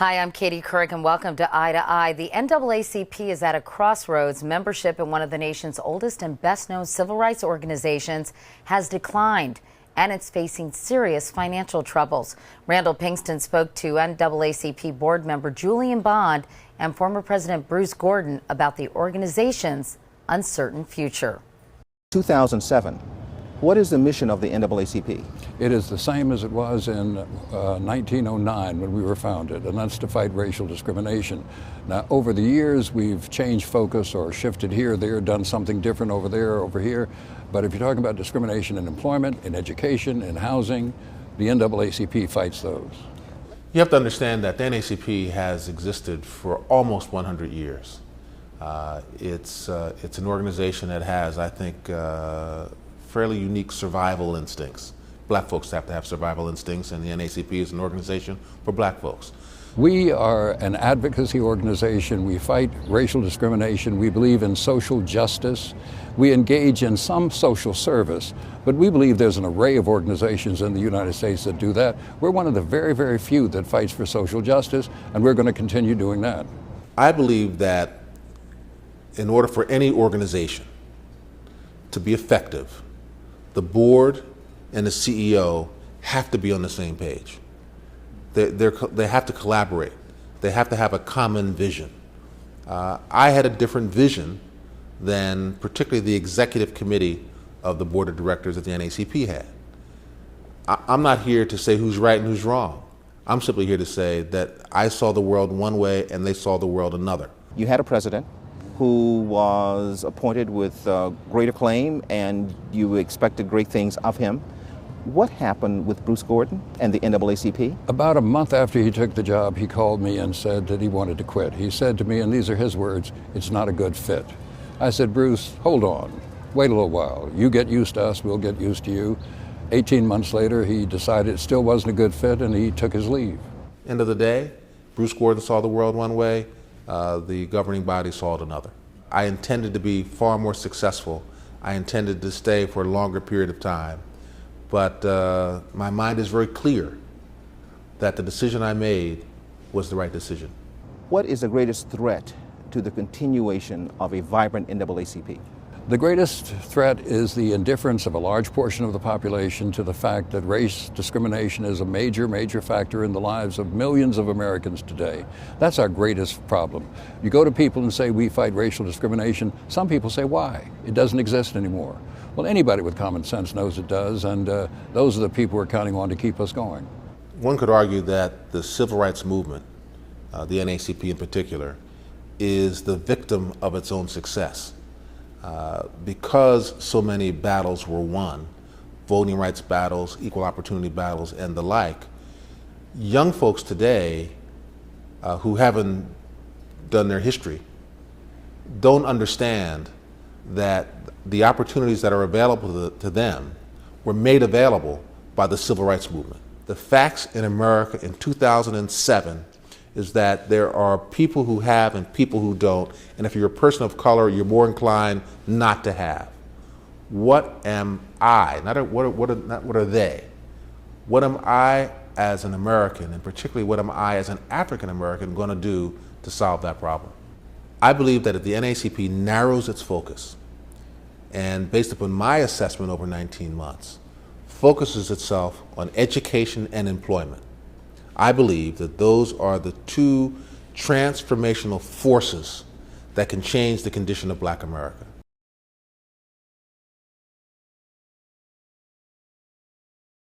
Hi, I'm Katie Couric, and welcome to Eye to Eye. The NAACP is at a crossroads. Membership in one of the nation's oldest and best-known civil rights organizations has declined, and it's facing serious financial troubles. Randall Pinkston spoke to NAACP board member Julian Bond and former President Bruce Gordon about the organization's uncertain future. 2007. What is the mission of the NAACP? It is the same as it was in 1909 when we were founded, and that's to fight racial discrimination. Now, over the years, we've changed focus or shifted here, there, done something different over there, over here. But if you're talking about discrimination in employment, in education, in housing, the NAACP fights those. You have to understand that the NAACP has existed for almost 100 years. It's an organization that has, I think, fairly unique survival instincts. Black folks have to have survival instincts, and the NAACP is an organization for black folks. We are an advocacy organization. We fight racial discrimination. We believe in social justice. We engage in some social service, but we believe there's an array of organizations in the United States that do that. We're one of the very, very few that fights for social justice, and we're going to continue doing that. I believe that in order for any organization to be effective, the board and the CEO have to be on the same page. They have to collaborate. They have to have a common vision. I had a different vision than particularly the executive committee of the board of directors that the NAACP had. I'm not here to say who's right and who's wrong. I'm simply here to say that I saw the world one way and they saw the world another. You had a president who was appointed with great acclaim, and you expected great things of him. What happened with Bruce Gordon and the NAACP? About a month after he took the job, he called me and said that he wanted to quit. He said to me, and these are his words, "It's not a good fit." I said, "Bruce, hold on, wait a little while. You get used to us, we'll get used to you." 18 months later, he decided it still wasn't a good fit, and he took his leave. End of the day, Bruce Gordon saw the world one way, the governing body saw it another. I intended to be far more successful. I intended to stay for a longer period of time. But my mind is very clear that the decision I made was the right decision. What is the greatest threat to the continuation of a vibrant NAACP? The greatest threat is the indifference of a large portion of the population to the fact that race discrimination is a major, major factor in the lives of millions of Americans today. That's our greatest problem. You go to people and say, we fight racial discrimination. Some people say, why? It doesn't exist anymore. Well, anybody with common sense knows it does, and those are the people we're counting on to keep us going. One could argue that the civil rights movement, the NAACP in particular, is the victim of its own success. Because so many battles were won, voting rights battles, equal opportunity battles, and the like, young folks today who haven't done their history don't understand that the opportunities that are available to them were made available by the civil rights movement. The facts in America in 2007 is that there are people who have and people who don't, and if you're a person of color, you're more inclined not to have. What am I, not what are they? What am I as an American, and particularly what am I as an African American going to do to solve that problem? I believe that if the NAACP narrows its focus, and based upon my assessment over 19 months, focuses itself on education and employment, I believe that those are the two transformational forces that can change the condition of Black America.